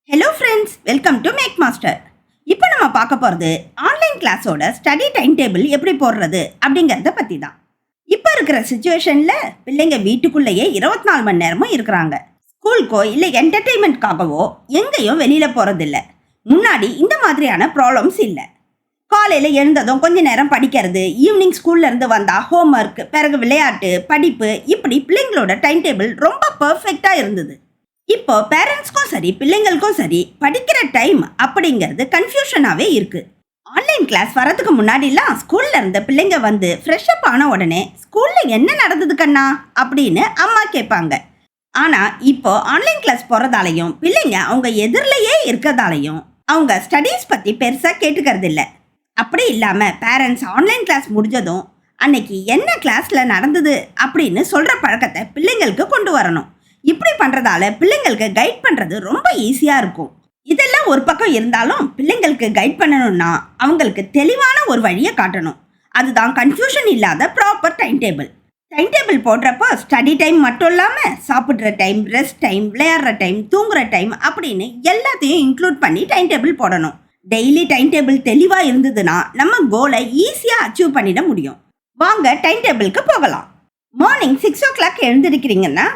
Hello friends, welcome to mac master. இப்போ நம்ம பார்க்க போகிறது ஆன்லைன் கிளாஸோட ஸ்டடி டைம் டேபிள் எப்படி போடுறது அப்படிங்கிறத பற்றி தான். இப்போ இருக்கிற சுச்சுவேஷனில் பிள்ளைங்க வீட்டுக்குள்ளேயே 24 மணி நேரமும் இருக்கிறாங்க. ஸ்கூலுக்கோ இல்லை என்டர்டெயின்மெண்ட்காகவோ எங்கேயும் வெளியில் போகிறதில்ல. முன்னாடி இந்த மாதிரியான ப்ராப்ளம்ஸ் இல்லை. காலையில் எழுந்ததும் கொஞ்ச நேரம் படிக்கிறது, ஈவினிங் ஸ்கூல்லேருந்து வந்தால் ஹோம்ஒர்க், பிறகு விளையாட்டு, படிப்பு, இப்படி பிள்ளைங்களோட டைம் டேபிள் ரொம்ப பர்ஃபெக்டாக இருந்தது. இப்போ பேரண்ட்ஸ்க்கும் சரி பிள்ளைங்களுக்கும் சரி படிக்கிற டைம் அப்படிங்கிறது கன்ஃபியூஷனாகவே இருக்குது. ஆன்லைன் கிளாஸ் வரதுக்கு முன்னாடிலாம் ஸ்கூல்ல இருந்த பிள்ளைங்க வந்து ஃப்ரெஷ் அப் ஆன உடனே ஸ்கூலில் என்ன நடந்தது கண்ணா அப்படின்னு அம்மா கேட்பாங்க. ஆனால் இப்போ ஆன்லைன் கிளாஸ் போகிறதாலையும் பிள்ளைங்க அவங்க எதிரிலேயே இருக்கிறதாலையும் அவங்க ஸ்டடீஸ் பற்றி பெருசாக கேட்டுக்கிறது இல்லை. அப்படி இல்லாமல் பேரண்ட்ஸ் ஆன்லைன் கிளாஸ் முடிஞ்சதும் அன்னைக்கு என்ன கிளாஸில் நடந்தது அப்படின்னு சொல்கிற பழக்கத்தை பிள்ளைங்களுக்கு கொண்டு வரணும். இப்படி பண்ணுறதால பிள்ளைங்களுக்கு கைட் பண்ணுறது ரொம்ப ஈஸியாக இருக்கும். இதெல்லாம் ஒரு பக்கம் இருந்தாலும் பிள்ளைங்களுக்கு கைட் பண்ணணும்னா அவங்களுக்கு தெளிவான ஒரு வழியை காட்டணும். அதுதான் கன்ஃபியூஷன் இல்லாத proper time table. Time table போடுறப்போ ஸ்டடி டைம் மட்டும் இல்லாமல் சாப்பிட்ற டைம், ரெஸ்ட் டைம், விளையாடுற டைம், தூங்குற டைம் அப்படின்னு எல்லாத்தையும் இன்க்ளூட் பண்ணி டைம் டேபிள் போடணும். டெய்லி டைம் டேபிள் தெளிவாக இருந்ததுன்னா நம்ம கோலை ஈஸியாக அச்சீவ் பண்ணிட முடியும். வாங்க டைம் டேபிளுக்கு போகலாம். மார்னிங் 6 o'clock எழுந்திருக்கிறீங்கன்னா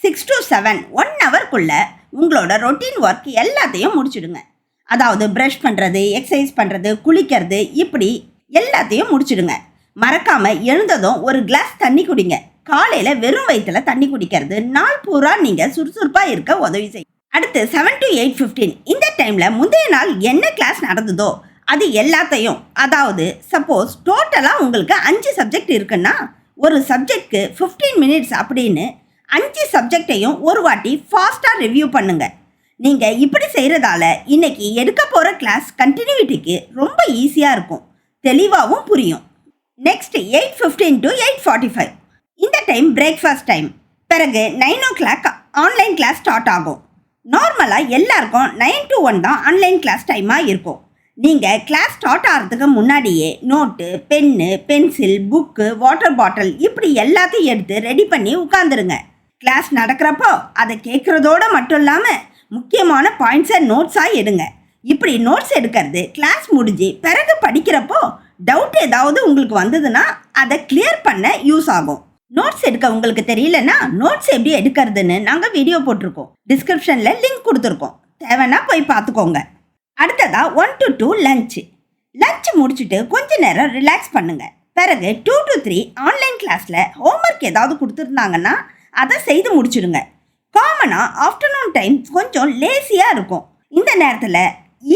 6 to 7 1 ஹவர்க்குள்ள உங்களோட ரொட்டீன் ஒர்க் எல்லாத்தையும் முடிச்சுடுங்க. அதாவது ப்ரஷ் பண்ணுறது, எக்ஸசைஸ் பண்ணுறது, குளிக்கிறது, இப்படி எல்லாத்தையும் முடிச்சுடுங்க. மறக்காமல் எழுந்ததும் ஒரு கிளாஸ் தண்ணி குடிங்க. காலையில் வெறும் வயிற்றுல தண்ணி குடிக்கிறது நாள் பூரா நீங்கள் சுறுசுறுப்பாக இருக்க உதவி செய்யும். அடுத்து 7 to 8:15 இந்த டைமில் முந்தைய நாள் என்ன கிளாஸ் நடந்ததோ அது எல்லாத்தையும், அதாவது சப்போஸ் டோட்டலாக உங்களுக்கு 5 சப்ஜெக்ட் இருக்குன்னா ஒரு சப்ஜெக்ட்க்கு 15 minutes அப்படின்னு 5 சப்ஜெக்டையும் ஒரு வாட்டி ஃபாஸ்ட்டாக ரிவ்யூ பண்ணுங்க. நீங்கள் இப்படி செய்கிறதால இன்னைக்கு எடுக்க போகிற கிளாஸ் கண்டினியூட்டிக்கு ரொம்ப ஈஸியாக இருக்கும், தெளிவாகவும் புரியும். நெக்ஸ்ட் 8:15 to 8:45 இந்த டைம் பிரேக்ஃபாஸ்ட் டைம். பிறகு 9 o'clock ஆன்லைன் கிளாஸ் ஸ்டார்ட் ஆகும். நார்மலாக எல்லாருக்கும் 9 to 1 தான் ஆன்லைன் கிளாஸ் டைமாக இருக்கும். நீங்கள் கிளாஸ் ஸ்டார்ட் ஆகிறதுக்கு முன்னாடியே note, pen, pencil, book, water bottle இப்படி எல்லாத்தையும் எடுத்து ரெடி பண்ணி உட்காந்துருங்க. கிளாஸ் நடக்கிறப்போ அதை கேட்குறதோடு மட்டும் இல்லாமல் முக்கியமான பாயிண்ட்ஸை நோட்ஸாக எடுங்க. இப்படி நோட்ஸ் எடுக்கிறது கிளாஸ் முடிஞ்சு பிறகு படிக்கிறப்போ டவுட் ஏதாவது உங்களுக்கு வந்ததுன்னா அதை கிளியர் பண்ண யூஸ் ஆகும். நோட்ஸ் எடுக்க உங்களுக்கு தெரியலன்னா நோட்ஸ் எப்படி எடுக்கிறதுன்னு நாங்கள் வீடியோ போட்டிருக்கோம். டிஸ்கிரிப்ஷனில் லிங்க் கொடுத்துருக்கோம், தேவைன்னா போய் பார்த்துக்கோங்க. அடுத்ததாக 1 to 2 லஞ்ச் முடிச்சுட்டு கொஞ்ச நேரம் ரிலாக்ஸ் பண்ணுங்க. பிறகு 2 to 3 ஆன்லைன் கிளாஸில் ஹோம்ஒர்க் ஏதாவது கொடுத்துருந்தாங்கன்னா அதை செய்து முடிச்சுடுங்க. காமனாக ஆஃப்டர்நூன் டைம் கொஞ்சம் லேசியாக இருக்கும். இந்த நேரத்தில்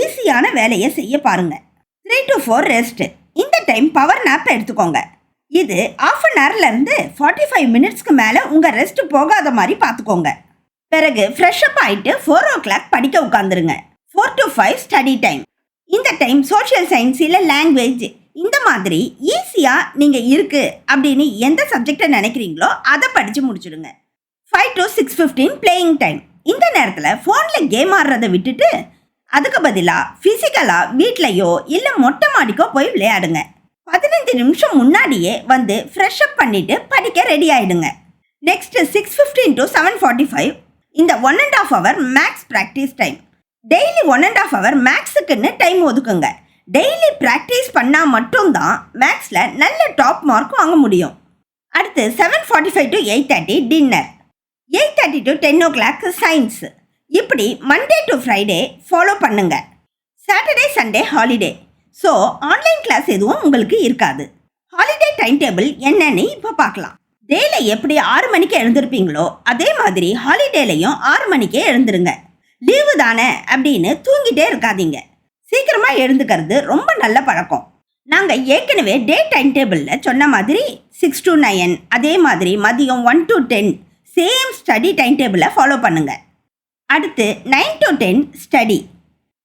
ஈஸியான வேலையை செய்ய பாருங்கள். 3 to 4 ரெஸ்ட்டு. இந்த டைம் பவர் நாப் எடுத்துக்கோங்க. இது 1/2 hourலேருந்து 45 minutesக்கு மேலே உங்கள் ரெஸ்ட் போகாத மாதிரி பார்த்துக்கோங்க. பிறகு ஃப்ரெஷ் அப் ஆகிட்டு 4 o'clock படிக்க உட்காந்துருங்க. 4 to 5 ஸ்டடி டைம். இந்த டைம் சோஷியல் சயின்ஸ் இல்லை லாங்குவேஜ் இந்த மாதிரி ஈஸியாக நீங்கள் இருக்குது அப்படின்னு எந்த சப்ஜெக்டை நினைக்கிறீங்களோ அதை படித்து முடிச்சுடுங்க. 5 to 6:15 பிளேயிங் டைம். இந்த நேரத்தில் ஃபோனில் கேம் ஆடுறதை விட்டுட்டு அதுக்கு பதிலாக ஃபிசிக்கலாக வீட்லையோ இல்லை மொட்டை மாடிக்கோ போய் விளையாடுங்க. 15 நிமிஷம் முன்னாடியே வந்து ஃப்ரெஷ் அப் பண்ணிவிட்டு படிக்க ரெடி ஆகிடுங்க. நெக்ஸ்ட் 6:15 to 7:45 இந்த 1.5 hour maths practice time. Daily 1.5 hour மேக்ஸுக்குன்னு டைம் ஒதுக்குங்க. டெய்லி ப்ராக்டிஸ் பண்ணால் மட்டும்தான் மேக்ஸில் நல்ல டாப் மார்க் வாங்க முடியும். அடுத்து 7:45 to 8:30 dinner. 8:30 to 10 o'clock science. இப்படி மண்டே டு ஃப்ரைடே ஃபாலோ பண்ணுங்க. Saturday Sunday holiday, so online class எதுவும் உங்களுக்கு இருக்காது. ஹாலிடே டைம் டேபிள் என்னன்னு இப்போ பார்க்கலாம். டேல எப்படி 6 மணிக்கு எழுந்திருப்பீங்களோ அதே மாதிரி ஹாலிடேலையும் 6 மணிக்கே எழுந்துருங்க. லீவு தானே அப்படின்னு தூங்கிட்டே இருக்காதீங்க. சீக்கிரமாக எழுந்துக்கிறது ரொம்ப நல்ல பழக்கம். நாங்கள் ஏற்கனவே டே டைம் டேபிளில் சொன்ன மாதிரி 6 to 9, அதே மாதிரி மதியம் 1 to 10 சேம் ஸ்டடி டைம் டேபிளை ஃபாலோ பண்ணுங்கள். அடுத்து 9 to 10 ஸ்டடி.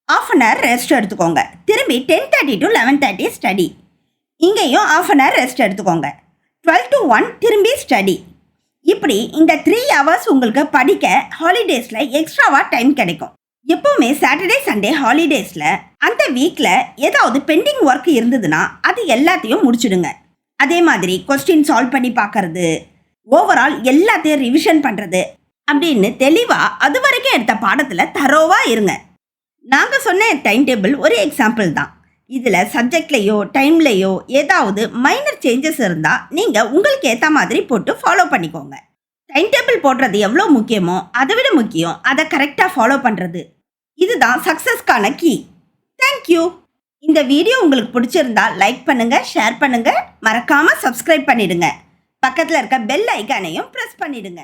1/2 hour ரெஸ்ட் எடுத்துக்கோங்க. திரும்பி 10:30 to 11:30 ஸ்டடி. இங்கேயும் 1/2 hour ரெஸ்ட் எடுத்துக்கோங்க. 12 to 1 திரும்பி ஸ்டடி. இப்படி இந்த 3 hours உங்களுக்கு படிக்க ஹாலிடேஸில் எக்ஸ்ட்ராவாக டைம் கிடைக்கும். எப்போவுமே சாட்டர்டே சண்டே ஹாலிடேஸில் அந்த வீக்கில் ஏதாவது பெண்டிங் ஒர்க் இருந்ததுன்னா அது எல்லாத்தையும் முடிச்சுடுங்க. அதே மாதிரி கொஸ்டின் சால்வ் பண்ணி பார்க்கறது, ஓவரால் எல்லாத்தையும் ரிவிஷன் பண்ணுறது அப்படின்னு தெளிவாக அது வரைக்கும் எடுத்த பாடத்தில் தரோவாக இருங்க. நாங்கள் சொன்ன டைம் டேபிள் ஒரு எக்ஸாம்பிள் தான். இதில் சப்ஜெக்ட்லேயோ டைம்லேயோ ஏதாவது மைனர் சேஞ்சஸ் இருந்தால் நீங்கள் உங்களுக்கு ஏற்ற மாதிரி போட்டு ஃபாலோ பண்ணிக்கோங்க. டைம் டேபிள் போடுறது எவ்வளோ முக்கியமோ அதை விட முக்கியம் அதை கரெக்டாக ஃபாலோ பண்ணுறது. இதுதான் சக்ஸஸ்க்கான கீ. தேங்க்யூ. இந்த வீடியோ உங்களுக்கு பிடிச்சிருந்தா லைக் பண்ணுங்கள், ஷேர் பண்ணுங்கள், மறக்காமல் சப்ஸ்கிரைப் பண்ணிடுங்க. பக்கத்தில் இருக்க பெல் ஐக்கானையும் ப்ரெஸ் பண்ணிடுங்க.